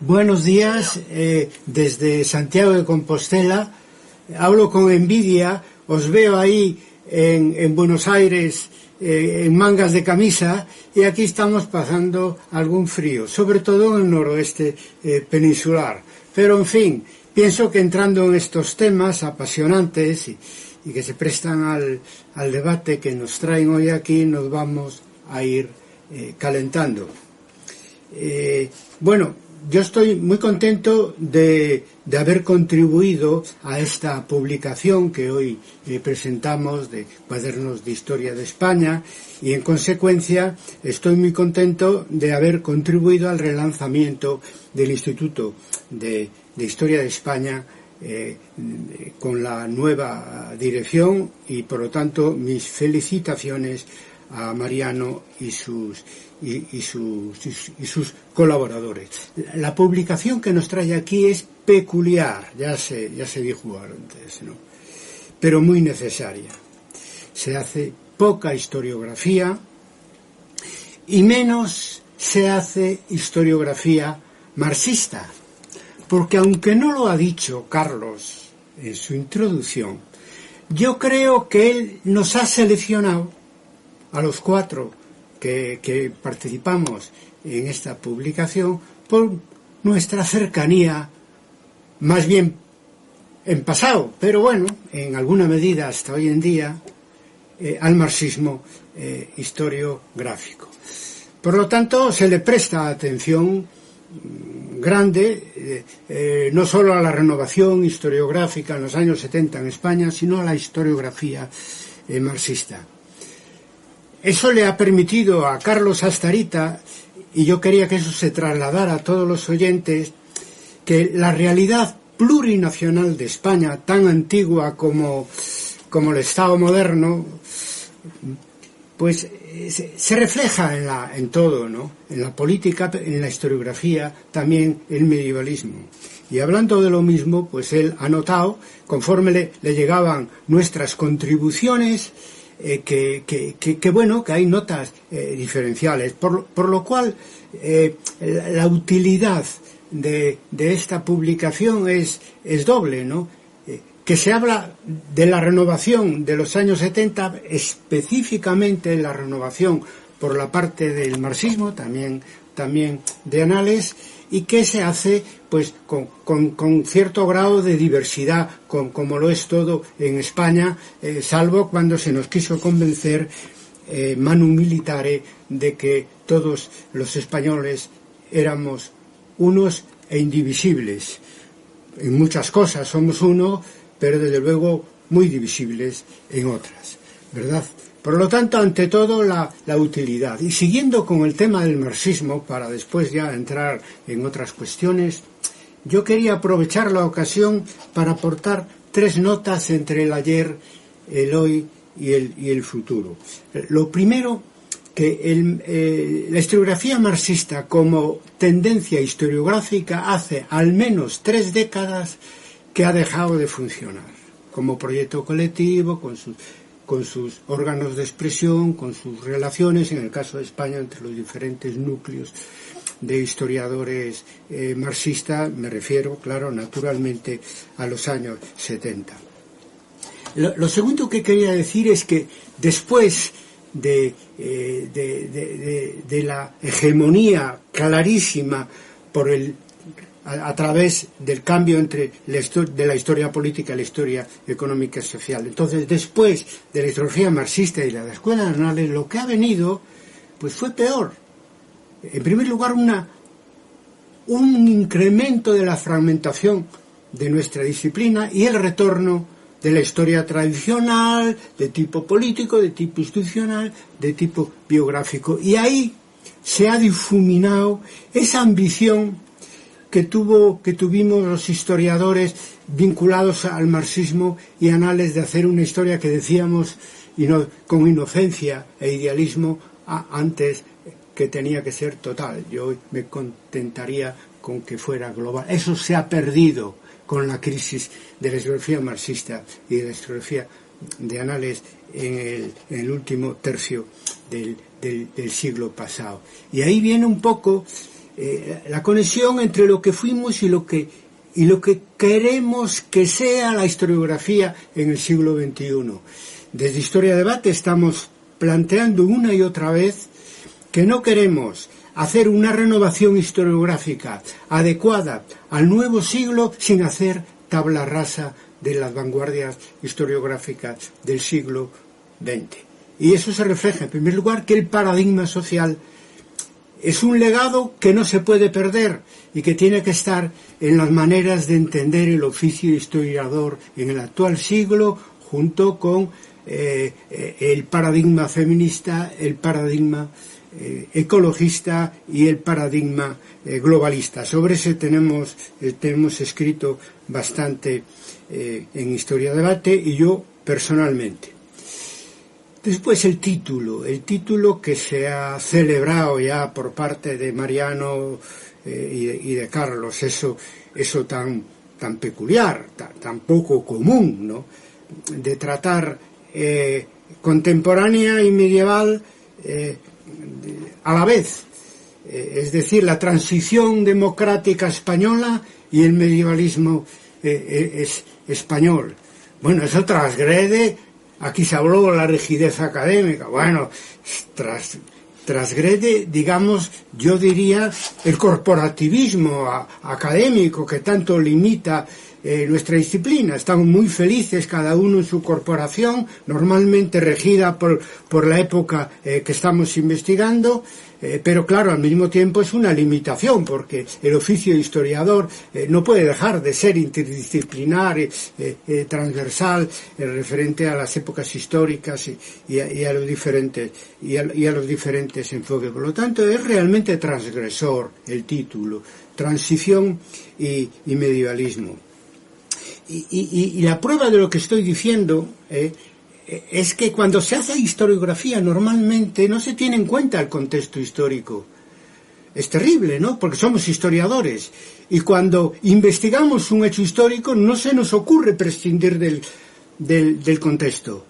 Buenos días, desde Santiago de Compostela. Hablo con envidia, os veo ahí en Buenos Aires en mangas de camisa, y aquí estamos pasando algún frío, sobre todo en el noroeste peninsular. Pero en fin, pienso que entrando en estos temas apasionantes y que se prestan al debate que nos traen hoy aquí, nos vamos a ir calentando. Bueno, yo estoy muy contento de haber contribuido a esta publicación que hoy presentamos de Cuadernos de Historia de España, y en consecuencia estoy muy contento de haber contribuido al relanzamiento del Instituto de Historia de España con la nueva dirección, y por lo tanto mis felicitaciones a Mariano y sus colaboradores. La publicación que nos trae aquí es peculiar, ya se dijo antes, ¿no? Pero muy necesaria. Se hace poca historiografía y menos se hace historiografía marxista, porque aunque no lo ha dicho Carlos en su introducción, yo creo que él nos ha seleccionado a los cuatro que participamos en esta publicación por nuestra cercanía, más bien en pasado, pero bueno, en alguna medida hasta hoy en día, al marxismo historiográfico. Por lo tanto, se le presta atención grande, no solo a la renovación historiográfica en los años 70 en España, sino a la historiografía marxista. Eso le ha permitido a Carlos Astarita, y yo quería que eso se trasladara a todos los oyentes, que la realidad plurinacional de España, tan antigua como el Estado moderno, pues se refleja en todo, ¿no? En la política, en la historiografía, también el medievalismo. Y hablando de lo mismo, pues él ha notado, conforme le llegaban nuestras contribuciones, que bueno, que hay notas diferenciales, por lo cual la utilidad de esta publicación es doble, ¿no? Que se habla de la renovación de los años 70, específicamente la renovación por la parte del marxismo, también de Anales, y que se hace pues con cierto grado de diversidad, como lo es todo en España, salvo cuando se nos quiso convencer manu militare de que todos los españoles éramos unos e indivisibles. En muchas cosas somos uno, pero desde luego muy divisibles en otras, ¿verdad? Por lo tanto, ante todo, la utilidad. Y siguiendo con el tema del marxismo, para después ya entrar en otras cuestiones, yo quería aprovechar la ocasión para aportar 3 notas entre el ayer, el hoy y el futuro. Lo primero, que la historiografía marxista como tendencia historiográfica hace al menos 3 décadas que ha dejado de funcionar como proyecto colectivo, con sus órganos de expresión, con sus relaciones, en el caso de España, entre los diferentes núcleos de historiadores marxistas. Me refiero, claro, naturalmente, a los años 70. Lo segundo que quería decir es que después de la hegemonía clarísima a través del cambio entre de la historia política y la historia económica y social. Entonces, después de la historiografía marxista y la escuela de Anales, lo que ha venido pues fue peor. En primer lugar, un incremento de la fragmentación de nuestra disciplina y el retorno de la historia tradicional, de tipo político, de tipo institucional, de tipo biográfico. Y ahí se ha difuminado esa ambición que tuvimos los historiadores vinculados al marxismo y Anales, de hacer una historia que decíamos con inocencia e idealismo antes, que tenía que ser total. Yo me contentaría con que fuera global. Eso se ha perdido con la crisis de la historiografía marxista y de la historiografía de Anales en el último tercio del siglo pasado. Y ahí viene un poco la conexión entre lo que fuimos y lo que queremos que sea la historiografía en el siglo XXI. Desde Historia Debate estamos planteando una y otra vez que no queremos hacer una renovación historiográfica adecuada al nuevo siglo sin hacer tabla rasa de las vanguardias historiográficas del siglo XX. Y eso se refleja, en primer lugar, que el paradigma social es un legado que no se puede perder y que tiene que estar en las maneras de entender el oficio historiador en el actual siglo, junto con el paradigma feminista, el paradigma ecologista y el paradigma globalista. Sobre ese tenemos escrito bastante en Historia Debate y yo personalmente. Después el título que se ha celebrado ya por parte de Mariano y de Carlos, eso tan peculiar, tan poco común, ¿no? De tratar contemporánea y medieval a la vez, es decir, la transición democrática española y el medievalismo español. Bueno, eso transgrede. Aquí se habló de la rigidez académica. Bueno, transgrede, digamos, yo diría, el corporativismo académico que tanto limita nuestra disciplina. Estamos muy felices cada uno en su corporación, normalmente regida por la época que estamos investigando, pero claro, al mismo tiempo es una limitación, porque el oficio de historiador no puede dejar de ser interdisciplinar, transversal, referente a las épocas históricas y a los diferentes enfoques. Por lo tanto, es realmente transgresor el título, transición y medievalismo. Y la prueba de lo que estoy diciendo es que cuando se hace historiografía normalmente no se tiene en cuenta el contexto histórico. Es terrible, ¿no? Porque somos historiadores y cuando investigamos un hecho histórico no se nos ocurre prescindir del contexto.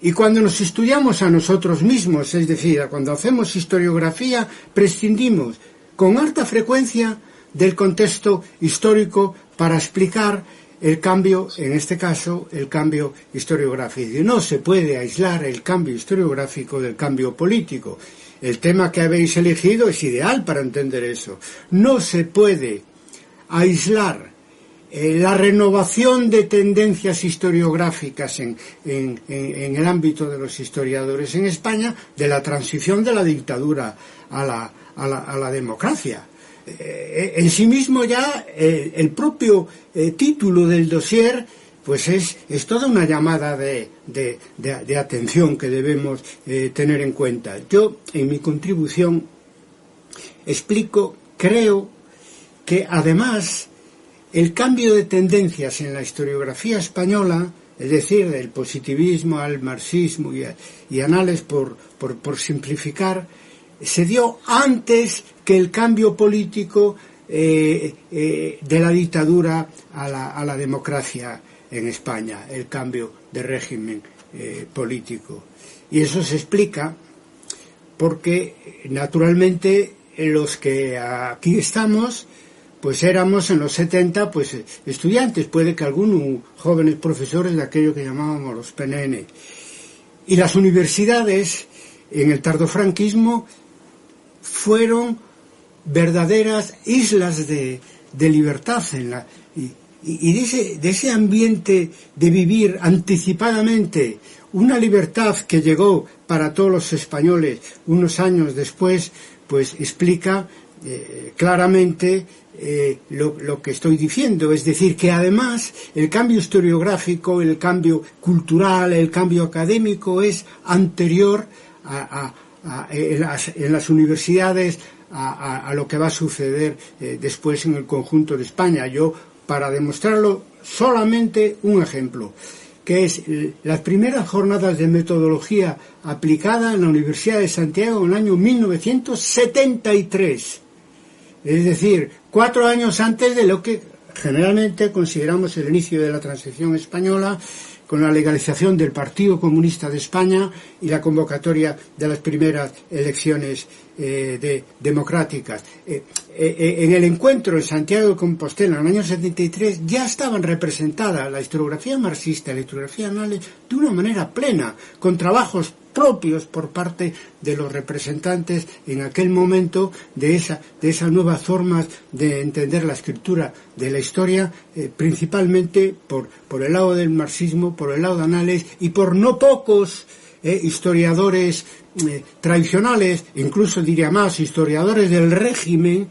Y cuando nos estudiamos a nosotros mismos, es decir, cuando hacemos historiografía, prescindimos con alta frecuencia del contexto histórico para explicar el cambio, en este caso, el cambio historiográfico. Y no se puede aislar el cambio historiográfico del cambio político. El tema que habéis elegido es ideal para entender eso. No se puede aislar la renovación de tendencias historiográficas en el ámbito de los historiadores en España de la transición de la dictadura a la democracia. En sí mismo ya el propio título del dossier pues es toda una llamada de atención que debemos tener en cuenta. Yo en mi contribución creo que además el cambio de tendencias en la historiografía española, es decir, del positivismo al marxismo y anales por simplificar, se dio antes que el cambio político de la dictadura a la democracia en España, el cambio de régimen político. Y eso se explica porque, naturalmente, los que aquí estamos, pues éramos en los 70 pues estudiantes, puede que algunos jóvenes profesores de aquello que llamábamos los PNN. Y las universidades en el tardofranquismo fueron verdaderas islas de libertad y de ese ambiente de vivir anticipadamente una libertad que llegó para todos los españoles unos años después, pues explica claramente lo que estoy diciendo, es decir, que además el cambio historiográfico, el cambio cultural, el cambio académico es anterior en las universidades a lo que va a suceder después en el conjunto de España. Yo, para demostrarlo, solamente un ejemplo, que es las primeras jornadas de metodología aplicada en la Universidad de Santiago en el año 1973. Es decir, 4 años antes de lo que generalmente consideramos el inicio de la transición española, con la legalización del Partido Comunista de España y la convocatoria de las primeras elecciones democráticas. En el encuentro en Santiago de Compostela en el año 73 ya estaban representadas la historiografía marxista y la historiografía anales de una manera plena, con trabajos propios por parte de los representantes en aquel momento de esas nuevas formas de entender la escritura de la historia, principalmente por el lado del marxismo, por el lado de Anales y por no pocos historiadores tradicionales, incluso diría más, historiadores del régimen,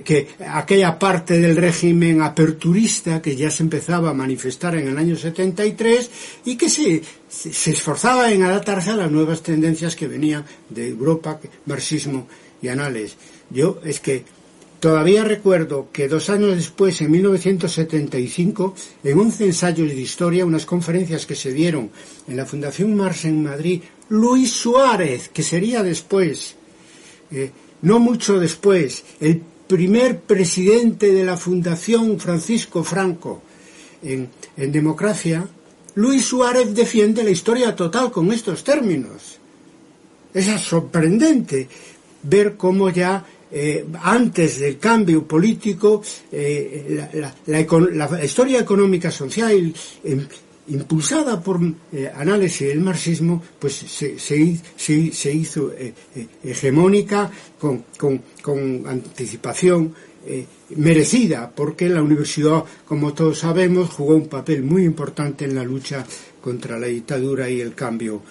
que aquella parte del régimen aperturista que ya se empezaba a manifestar en el año 73 y que se esforzaba en adaptarse a las nuevas tendencias que venían de Europa, marxismo y Anales. Yo es que todavía recuerdo que 2 años después, en 1975, en 11 ensayos de historia, unas conferencias que se dieron en la Fundación Marx en Madrid, Luis Suárez, que sería después, no mucho después, el primer presidente de la Fundación Francisco Franco en democracia, Luis Suárez defiende la historia total con estos términos. Es sorprendente ver cómo ya antes del cambio político la historia económica social impulsada por análisis del marxismo, pues se hizo hegemónica con anticipación merecida, porque la universidad, como todos sabemos, jugó un papel muy importante en la lucha contra la dictadura y el cambio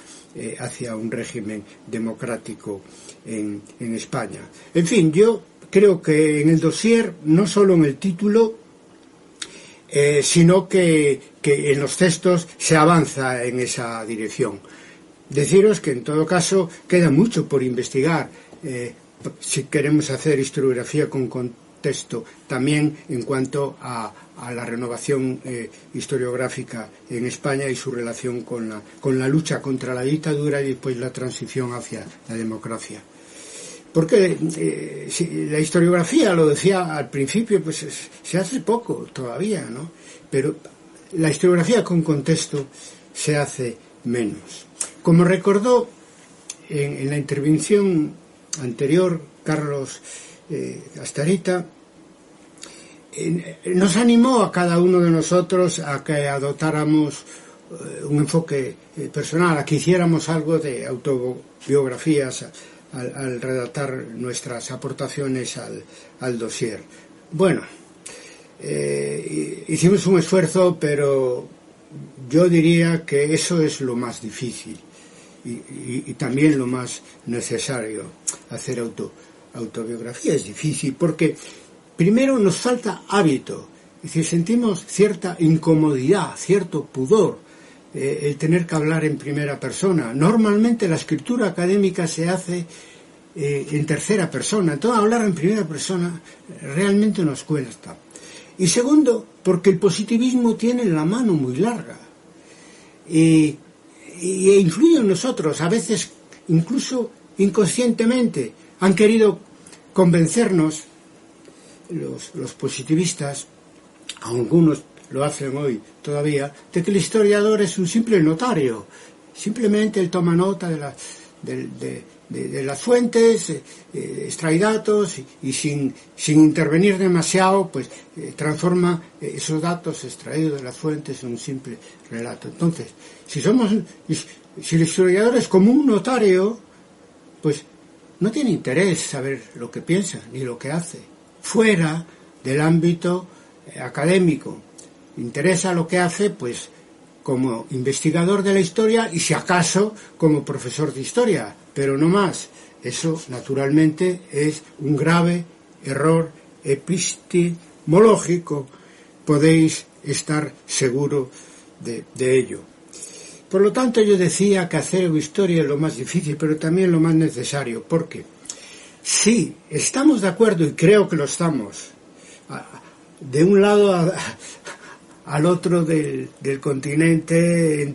hacia un régimen democrático en España. En fin, yo creo que en el dossier, no solo en el título, sino que en los textos se avanza en esa dirección. Deciros que en todo caso queda mucho por investigar si queremos hacer historiografía con contexto, también en cuanto a la renovación historiográfica en España y su relación con la lucha contra la dictadura y después la transición hacia la democracia. Porque la historiografía, lo decía al principio, pues se hace poco todavía, ¿no? Pero la historiografía con contexto se hace menos. Como recordó en la intervención anterior Carlos Astarita, nos animó a cada uno de nosotros a que adoptáramos un enfoque personal, a que hiciéramos algo de autobiografías al redactar nuestras aportaciones al dossier. Bueno, hicimos un esfuerzo, pero yo diría que eso es lo más difícil y también lo más necesario. Hacer autobiografía es difícil porque primero nos falta hábito, es decir, sentimos cierta incomodidad, cierto pudor, el tener que hablar en primera persona. Normalmente la escritura académica se hace en tercera persona, entonces hablar en primera persona realmente nos cuesta. Y segundo, porque el positivismo tiene la mano muy larga y influye en nosotros, a veces incluso inconscientemente. Han querido convencernos los positivistas, algunos lo hacen hoy todavía, de que el historiador es un simple notario. Simplemente él toma nota de las fuentes, extrae datos y sin intervenir demasiado, pues transforma esos datos extraídos de las fuentes en un simple relato. Entonces, si el historiador es como un notario, pues no tiene interés saber lo que piensa ni lo que hace, fuera del ámbito académico. Interesa lo que hace, pues, como investigador de la historia y, si acaso, como profesor de historia, pero no más. Eso, naturalmente, es un grave error epistemológico. Podéis estar seguro de ello. Por lo tanto, yo decía que hacer historia es lo más difícil, pero también lo más necesario, porque si estamos de acuerdo, y creo que lo estamos, de un lado al otro del continente,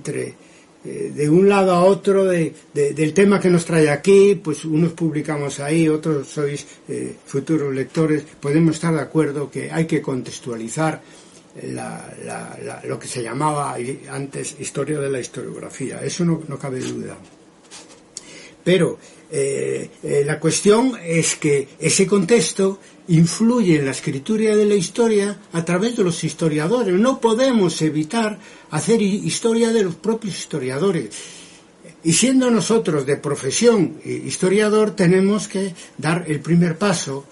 de un lado a otro del tema que nos trae aquí, pues unos publicamos ahí, otros sois futuros lectores, podemos estar de acuerdo que hay que contextualizar lo que se llamaba antes historia de la historiografía, eso no cabe duda. Pero la cuestión es que ese contexto influye en la escritura de la historia a través de los historiadores. No podemos evitar hacer historia de los propios historiadores. Y siendo nosotros de profesión historiador, tenemos que dar el primer paso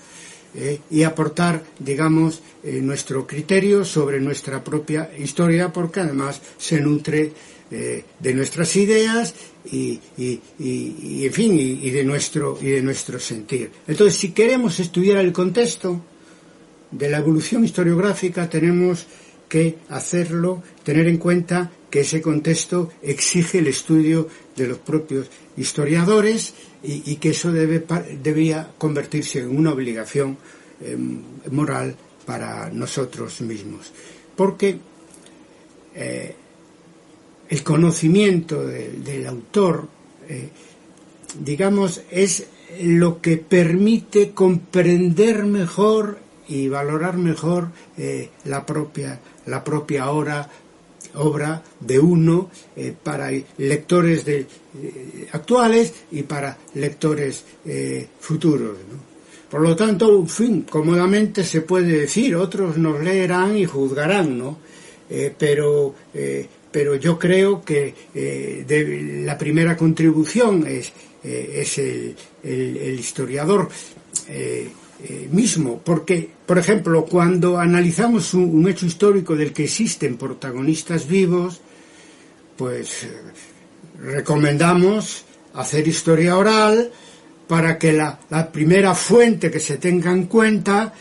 y aportar, digamos, nuestro criterio sobre nuestra propia historia, porque además se nutre de nuestras ideas y en fin, y de nuestro sentir. Entonces, si queremos estudiar el contexto de la evolución historiográfica, tenemos que hacerlo, tener en cuenta que ese contexto exige el estudio de los propios historiadores y que eso debía convertirse en una obligación moral para nosotros mismos. Porque el conocimiento del autor, digamos, es lo que permite comprender mejor y valorar mejor la propia obra de uno para lectores actuales y para lectores futuros, ¿no? Por lo tanto, en fin, cómodamente se puede decir, otros nos leerán y juzgarán, ¿no? Pero yo creo que la primera contribución es el historiador mismo, porque, por ejemplo, cuando analizamos un hecho histórico del que existen protagonistas vivos, pues recomendamos hacer historia oral para que la primera fuente que se tenga en cuenta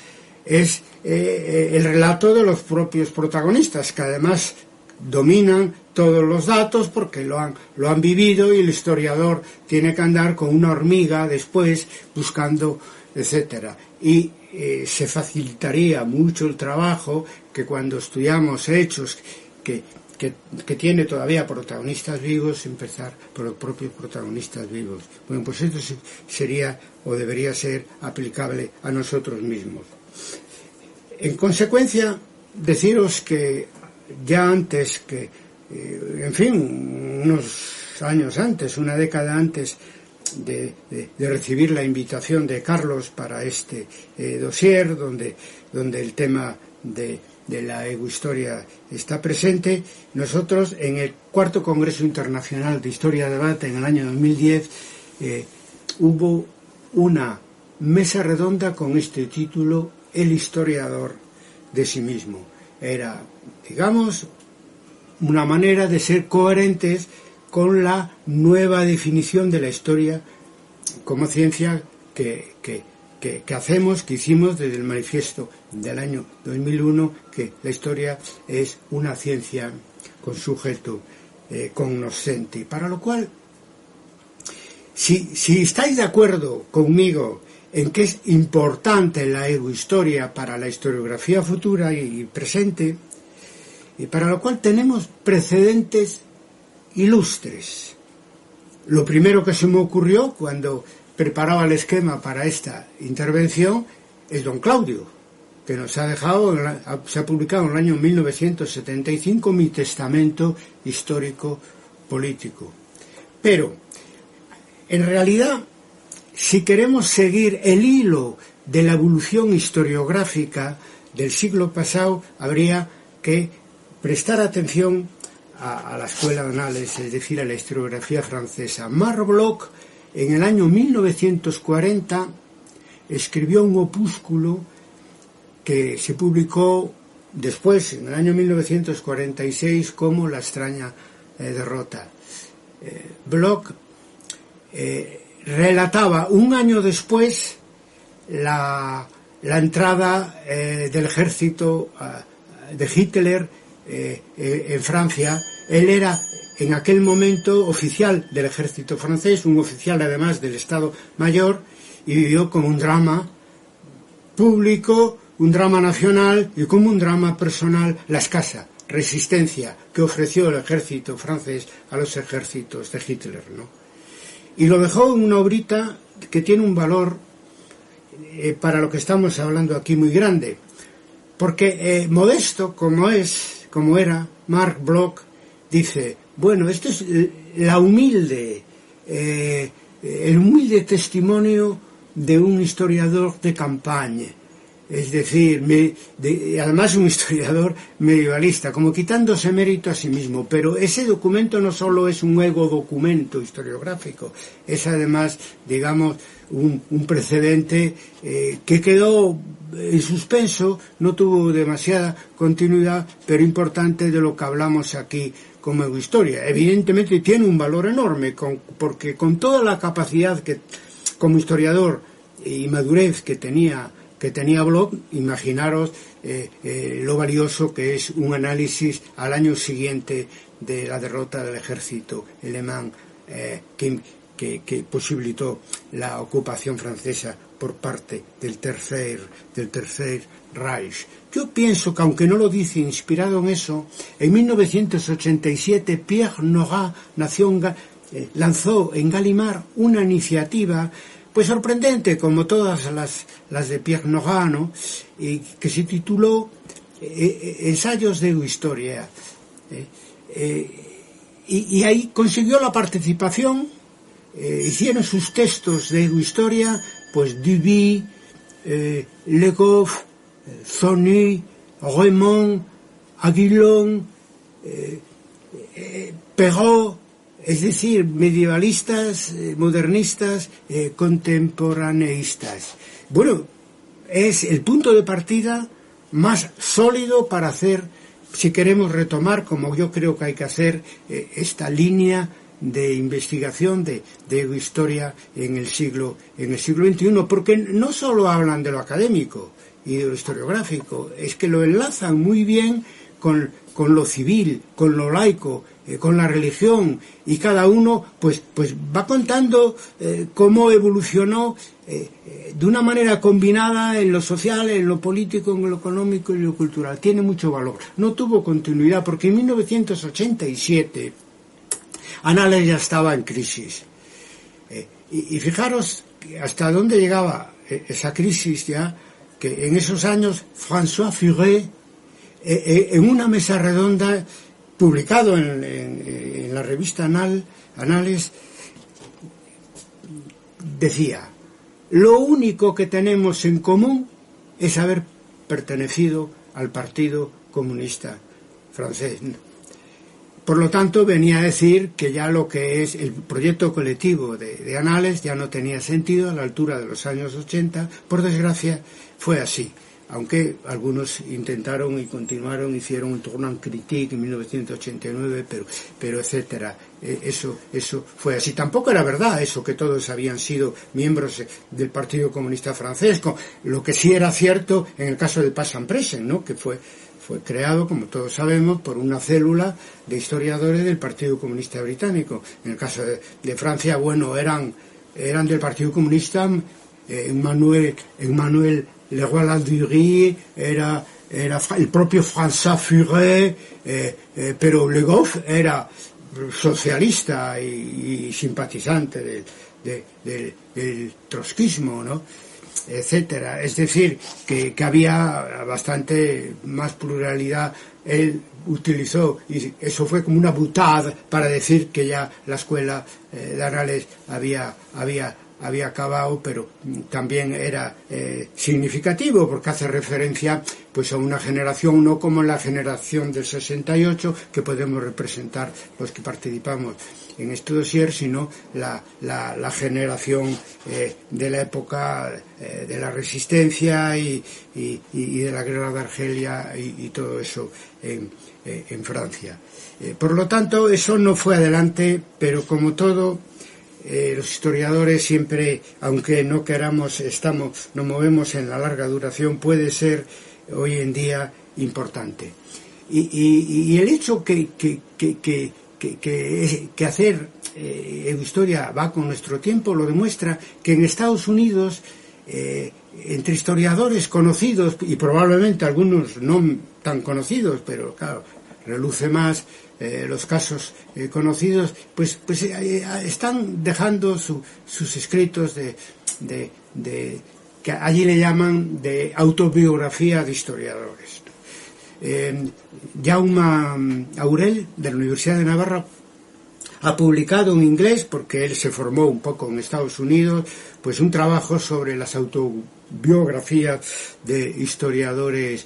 es el relato de los propios protagonistas, que además dominan todos los datos porque lo han vivido, y el historiador tiene que andar con una hormiga después buscando, etcétera. Y se facilitaría mucho el trabajo que cuando estudiamos hechos que tiene todavía protagonistas vivos, empezar por los propios protagonistas vivos. Bueno, pues esto sería o debería ser aplicable a nosotros mismos. En consecuencia, deciros que ya antes que, en fin, unos años antes, una década antes de recibir la invitación de Carlos para este dossier, donde el tema de la egohistoria está presente, nosotros en el cuarto Congreso Internacional de Historia de Debate en el año 2010 hubo una mesa redonda con este título, El historiador de sí mismo. Era, digamos, una manera de ser coherentes con la nueva definición de la historia como ciencia que hicimos desde el manifiesto del año 2001, que la historia es una ciencia con sujeto cognoscente. Para lo cual, si estáis de acuerdo conmigo en que es importante la egohistoria para la historiografía futura y presente, y para lo cual tenemos precedentes ilustres. Lo primero que se me ocurrió cuando preparaba el esquema para esta intervención es don Claudio, que nos ha dejado, se ha publicado en el año 1975 Mi Testamento Histórico Político. Pero, en realidad, si queremos seguir el hilo de la evolución historiográfica del siglo pasado, habría que prestar atención a la escuela de Annales, es decir, a la historiografía francesa. Marc Bloch, en el año 1940, escribió un opúsculo que se publicó después, en el año 1946, como La extraña derrota. Bloch relataba un año después la entrada del ejército de Hitler en Francia. Él era en aquel momento oficial del ejército francés, un oficial además del Estado Mayor, y vivió como un drama público, un drama nacional y como un drama personal la escasa resistencia que ofreció el ejército francés a los ejércitos de Hitler, ¿no? Y lo dejó en una obrita que tiene un valor para lo que estamos hablando aquí muy grande, Porque modesto como era Marc Bloch, dice, bueno, esto es el humilde testimonio de un historiador de campaña, es decir, además un historiador medievalista, como quitándose mérito a sí mismo, pero ese documento no solo es un ego documento historiográfico, es además, digamos, un precedente que quedó en suspenso, no tuvo demasiada continuidad, pero importante de lo que hablamos aquí como egohistoria. Evidentemente tiene un valor enorme, porque con toda la capacidad que como historiador y madurez que tenía Bloch, imaginaros lo valioso que es un análisis al año siguiente de la derrota del ejército alemán que posibilitó la ocupación francesa por parte del Tercer Reich. Yo pienso que, aunque no lo dice inspirado en eso, en 1987 Pierre Nora lanzó en Gallimard una iniciativa pues sorprendente, como todas las de Pierre Nora, ¿no? Y que se tituló Ensayos de Historia. Y ahí consiguió la participación, hicieron sus textos de historia, pues Duby, Le Goff, Zony, Raymond, Aguilon, Perrault, es decir, medievalistas, modernistas, contemporaneistas. Bueno, es el punto de partida más sólido para hacer, si queremos retomar, como yo creo que hay que hacer, esta línea de investigación de historia en el siglo XXI, porque no solo hablan de lo académico y de lo historiográfico, es que lo enlazan muy bien con lo civil, con lo laico, con la religión, y cada uno pues va contando cómo evolucionó de una manera combinada en lo social, en lo político, en lo económico y en lo cultural. Tiene mucho valor. No tuvo continuidad porque en 1987 Annales ya estaba en crisis. Y fijaros hasta dónde llegaba esa crisis ya, que en esos años François Furet, en una mesa redonda publicado en la revista Annales, decía: lo único que tenemos en común es haber pertenecido al Partido Comunista Francés. Por lo tanto, venía a decir que ya lo que es el proyecto colectivo de Annales ya no tenía sentido a la altura de los años 80. Por desgracia, fue así. Aunque algunos intentaron y continuaron, hicieron un tournant critique en 1989, pero etcétera. Eso fue así. Tampoco era verdad eso que todos habían sido miembros del Partido Comunista Francés. Lo que sí era cierto en el caso del Pass and Present, ¿no? Que fue creado, como todos sabemos, por una célula de historiadores del Partido Comunista Británico. En el caso de Francia, bueno, eran del Partido Comunista. Emmanuel Leroy-Ladurie, era el propio François Furet, pero Le Goff era socialista y simpatizante del trotskismo, ¿no? Etcétera. Es decir, que había bastante más pluralidad. Él utilizó, y eso fue como una boutade para decir que ya la escuela de Annales había acabado, pero también era significativo porque hace referencia pues a una generación, no como la generación del 68 que podemos representar los que participamos en este dossier, sino la generación de la época de la resistencia y de la guerra de Argelia y todo eso en Francia. Por lo tanto, eso no fue adelante, pero como todo, los historiadores siempre, aunque no queramos, nos movemos en la larga duración, puede ser hoy en día importante. Y el hecho que hacer historia va con nuestro tiempo lo demuestra que en Estados Unidos, entre historiadores conocidos, y probablemente algunos no tan conocidos, pero claro, reluce más los casos conocidos, pues están dejando sus escritos de que allí le llaman de autobiografía de historiadores. Jaume Aurel, de la Universidad de Navarra, ha publicado en inglés, porque él se formó un poco en Estados Unidos, pues un trabajo sobre las autobiografías de historiadores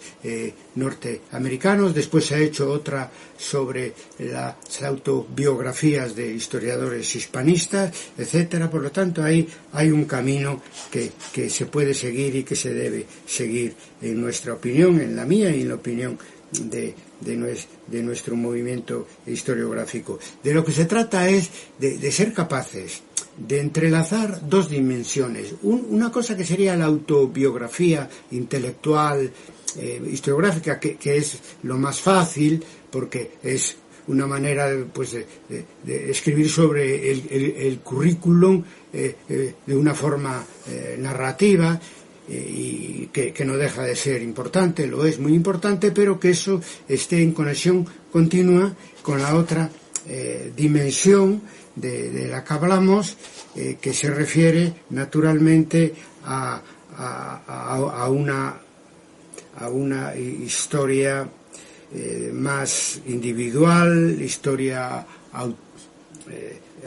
norteamericanos. Después se ha hecho otra sobre las autobiografías de historiadores hispanistas, etcétera. Por lo tanto, ahí hay un camino que se puede seguir y que se debe seguir, en nuestra opinión, en la mía y en la opinión de nuestro movimiento historiográfico. De lo que se trata es de ser capaces de entrelazar dos dimensiones. Una cosa que sería la autobiografía intelectual, historiográfica, que es lo más fácil, porque es una manera de escribir sobre el currículum de una forma narrativa, y que no deja de ser importante, lo es muy importante, pero que eso esté en conexión continua con la otra dimensión de la que hablamos, que se refiere naturalmente a una historia más individual, historia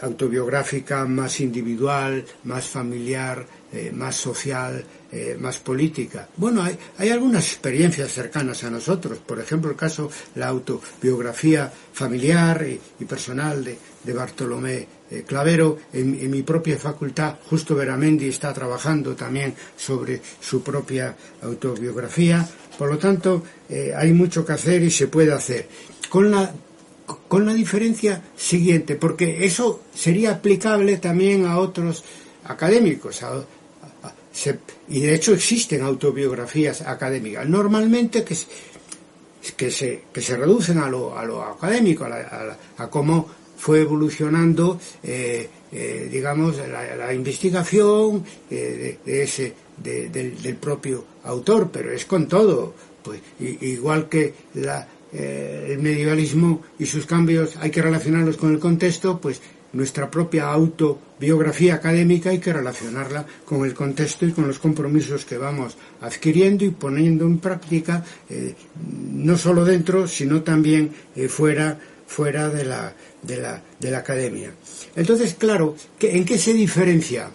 autobiográfica más individual, más familiar, más social, más política. Bueno, hay algunas experiencias cercanas a nosotros, por ejemplo el caso, la autobiografía familiar y personal de Bartolomé Clavero. En mi propia facultad, Justo Beramendi está trabajando también sobre su propia autobiografía. Por lo tanto, hay mucho que hacer y se puede hacer. Con la diferencia siguiente, porque eso sería aplicable también a otros académicos, y de hecho existen autobiografías académicas, normalmente que se reducen a lo académico, a cómo fue evolucionando, digamos, la investigación del propio autor, pero es con todo, pues igual que el medievalismo y sus cambios hay que relacionarlos con el contexto, pues nuestra propia autobiografía académica hay que relacionarla con el contexto y con los compromisos que vamos adquiriendo y poniendo en práctica, no solo dentro, sino también fuera de la academia. Entonces, claro, ¿en qué se diferencia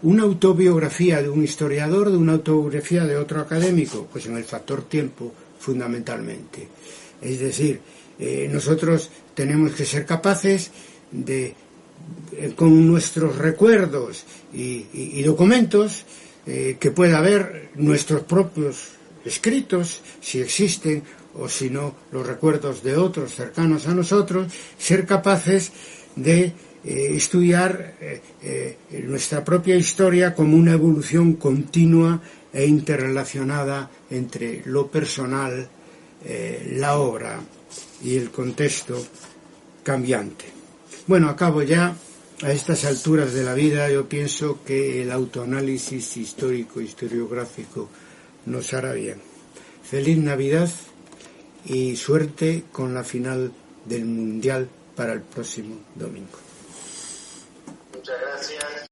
una autobiografía de un historiador de una autobiografía de otro académico? Pues en el factor tiempo, fundamentalmente. Es decir, nosotros tenemos que ser capaces de, con nuestros recuerdos y documentos, que pueda haber nuestros propios escritos, si existen, o si no, los recuerdos de otros cercanos a nosotros, ser capaces de estudiar nuestra propia historia como una evolución continua e interrelacionada entre lo personal, la obra y el contexto cambiante. Bueno, acabo ya. A estas alturas de la vida yo pienso que el autoanálisis histórico, historiográfico nos hará bien. Feliz Navidad y suerte con la final del Mundial para el próximo domingo. Muchas gracias.